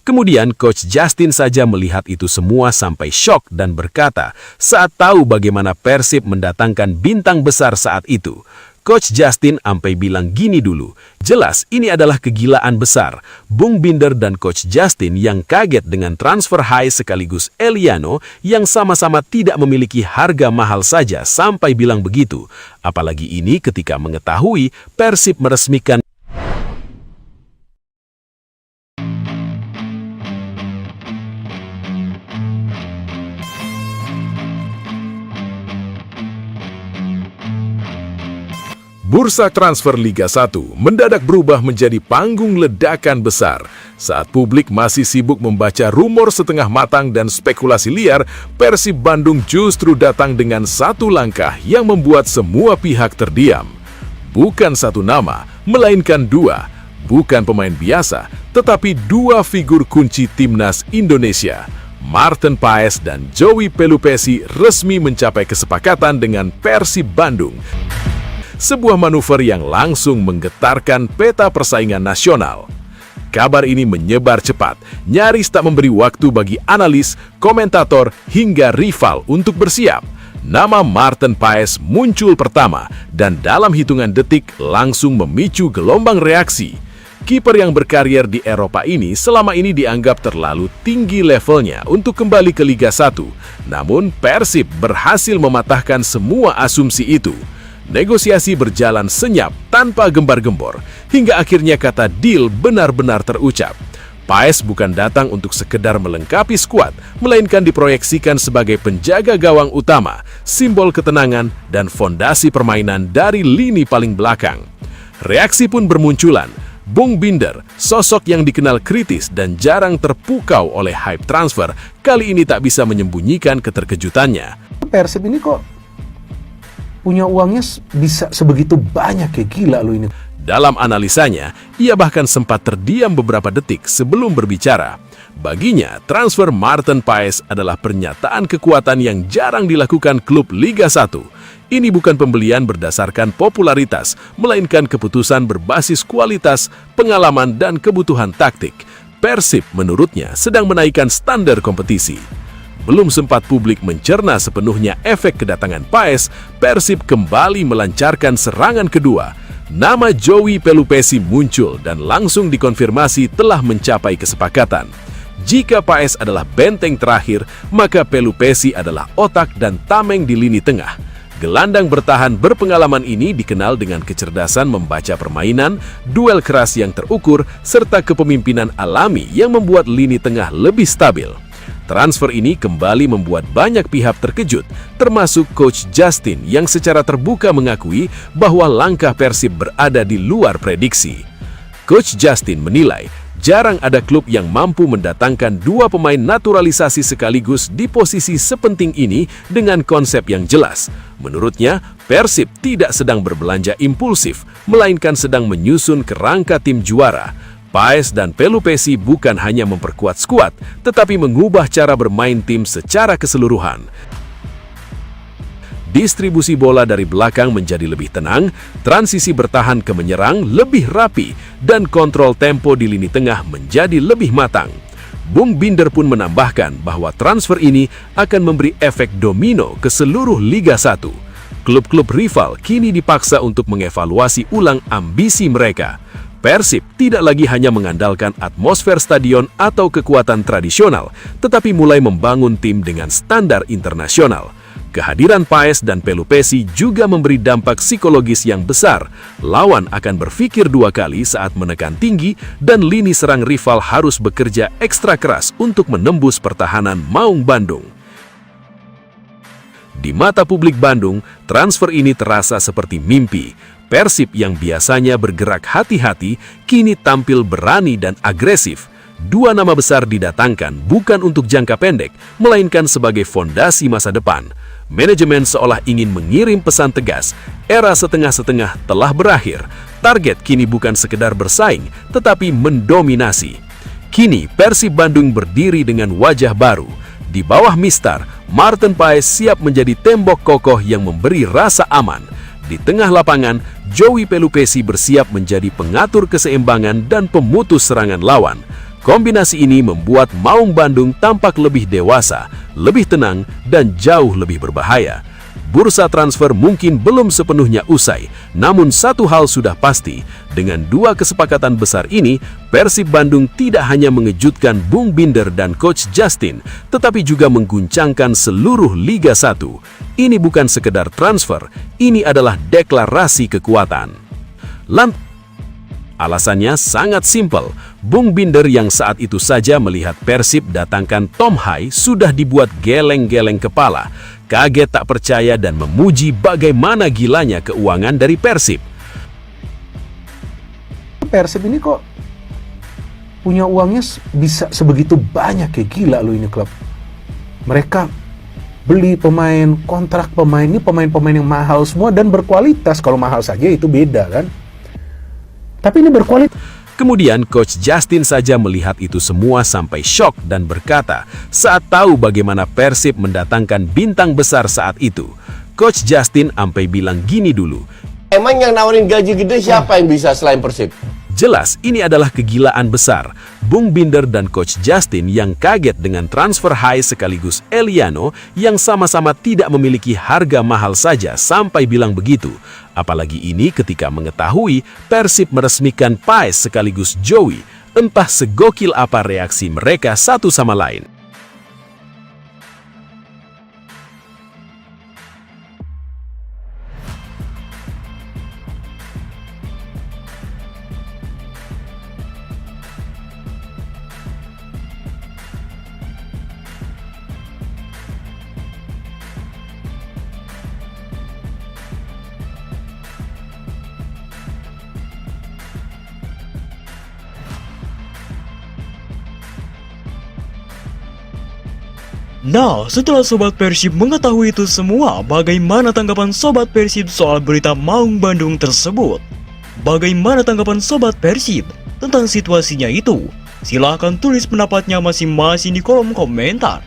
Kemudian Coach Justin saja melihat itu semua sampai syok dan berkata saat tahu bagaimana Persib mendatangkan bintang besar saat itu. Coach Justin sampai bilang gini dulu, jelas ini adalah kegilaan besar. Bung Binder dan Coach Justin yang kaget dengan transfer high sekaligus Eliano yang sama-sama tidak memiliki harga mahal saja sampai bilang begitu. Apalagi ini ketika mengetahui Persib meresmikan Bursa transfer Liga 1 mendadak berubah menjadi panggung ledakan besar. Saat publik masih sibuk membaca rumor setengah matang dan spekulasi liar, Persib Bandung justru datang dengan satu langkah yang membuat semua pihak terdiam. Bukan satu nama, melainkan dua. Bukan pemain biasa, tetapi dua figur kunci timnas Indonesia. Marten Paes dan Joey Pelupesi resmi mencapai kesepakatan dengan Persib Bandung. Sebuah manuver yang langsung menggetarkan peta persaingan nasional. Kabar ini menyebar cepat, nyaris tak memberi waktu bagi analis, komentator, hingga rival untuk bersiap. Nama Marten Paes muncul pertama dan dalam hitungan detik langsung memicu gelombang reaksi. Kiper yang berkarier di Eropa ini selama ini dianggap terlalu tinggi levelnya untuk kembali ke Liga 1. Namun Persib berhasil mematahkan semua asumsi itu. Negosiasi berjalan senyap tanpa gembar-gembor, hingga akhirnya kata deal benar-benar terucap. Paes bukan datang untuk sekedar melengkapi skuad, melainkan diproyeksikan sebagai penjaga gawang utama, simbol ketenangan dan fondasi permainan dari lini paling belakang. Reaksi pun bermunculan. Bung Binder, sosok yang dikenal kritis dan jarang terpukau oleh hype transfer, kali ini tak bisa menyembunyikan keterkejutannya. Persib ini kok punya uangnya bisa sebegitu banyak, ya gila lo ini. Dalam analisanya, ia bahkan sempat terdiam beberapa detik sebelum berbicara. Baginya, transfer Marten Paes adalah pernyataan kekuatan yang jarang dilakukan klub Liga 1. Ini bukan pembelian berdasarkan popularitas, melainkan keputusan berbasis kualitas, pengalaman, dan kebutuhan taktik. Persib menurutnya sedang menaikkan standar kompetisi. Belum sempat publik mencerna sepenuhnya efek kedatangan Paes, Persib kembali melancarkan serangan kedua. Nama Joey Pelupesi muncul dan langsung dikonfirmasi telah mencapai kesepakatan. Jika Paes adalah benteng terakhir, maka Pelupesi adalah otak dan tameng di lini tengah. Gelandang bertahan berpengalaman ini dikenal dengan kecerdasan membaca permainan, duel keras yang terukur, serta kepemimpinan alami yang membuat lini tengah lebih stabil. Transfer ini kembali membuat banyak pihak terkejut, termasuk Coach Justin yang secara terbuka mengakui bahwa langkah Persib berada di luar prediksi. Coach Justin menilai jarang ada klub yang mampu mendatangkan dua pemain naturalisasi sekaligus di posisi sepenting ini dengan konsep yang jelas. Menurutnya, Persib tidak sedang berbelanja impulsif, melainkan sedang menyusun kerangka tim juara. Paes dan Pelupesi bukan hanya memperkuat skuad, tetapi mengubah cara bermain tim secara keseluruhan. Distribusi bola dari belakang menjadi lebih tenang, transisi bertahan ke menyerang lebih rapi, dan kontrol tempo di lini tengah menjadi lebih matang. Bung Binder pun menambahkan bahwa transfer ini akan memberi efek domino ke seluruh Liga 1. Klub-klub rival kini dipaksa untuk mengevaluasi ulang ambisi mereka. Persib tidak lagi hanya mengandalkan atmosfer stadion atau kekuatan tradisional, tetapi mulai membangun tim dengan standar internasional. Kehadiran Paes dan Pelupesi juga memberi dampak psikologis yang besar. Lawan akan berpikir dua kali saat menekan tinggi dan lini serang rival harus bekerja ekstra keras untuk menembus pertahanan Maung Bandung. Di mata publik Bandung, transfer ini terasa seperti mimpi. Persib yang biasanya bergerak hati-hati, kini tampil berani dan agresif. Dua nama besar didatangkan bukan untuk jangka pendek, melainkan sebagai fondasi masa depan. Manajemen seolah ingin mengirim pesan tegas, era setengah-setengah telah berakhir. Target kini bukan sekedar bersaing, tetapi mendominasi. Kini Persib Bandung berdiri dengan wajah baru. Di bawah Mistar, Marten Paes siap menjadi tembok kokoh yang memberi rasa aman. Di tengah lapangan, Joey Pelupesi bersiap menjadi pengatur keseimbangan dan pemutus serangan lawan. Kombinasi ini membuat Maung Bandung tampak lebih dewasa, lebih tenang, dan jauh lebih berbahaya. Bursa transfer mungkin belum sepenuhnya usai, namun satu hal sudah pasti, dengan dua kesepakatan besar ini, Persib Bandung tidak hanya mengejutkan Bung Binder dan Coach Justin, tetapi juga mengguncangkan seluruh Liga 1. Ini bukan sekedar transfer, ini adalah deklarasi kekuatan. Alasannya sangat simpel. Bung Binder yang saat itu saja melihat Persib datangkan Tom Hai sudah dibuat geleng-geleng kepala, kaget tak percaya dan memuji bagaimana gilanya keuangan dari Persib. Persib ini kok punya uangnya bisa sebegitu banyak, kayak gila loh ini klub. Mereka beli pemain, kontrak pemain, ini pemain-pemain yang mahal semua dan berkualitas. Kalau mahal saja itu beda kan. Tapi ini berkualitas. Kemudian Coach Justin saja melihat itu semua sampai shock dan berkata, saat tahu bagaimana Persib mendatangkan bintang besar saat itu, Coach Justin sampai bilang gini dulu, emang yang nawarin gaji gede siapa yang bisa selain Persib? jelas ini adalah kegilaan besar. Bung Binder dan Coach Justin yang kaget dengan transfer Hai sekaligus Eliano yang sama-sama tidak memiliki harga mahal saja sampai bilang begitu. Apalagi ini ketika mengetahui Persib meresmikan Paes sekaligus Joey. Entah segokil apa reaksi mereka satu sama lain. Nah, setelah Sobat Persib mengetahui itu semua, bagaimana tanggapan Sobat Persib soal berita Maung Bandung tersebut? Bagaimana tanggapan Sobat Persib tentang situasinya itu? Silahkan tulis pendapatnya masing-masing di kolom komentar.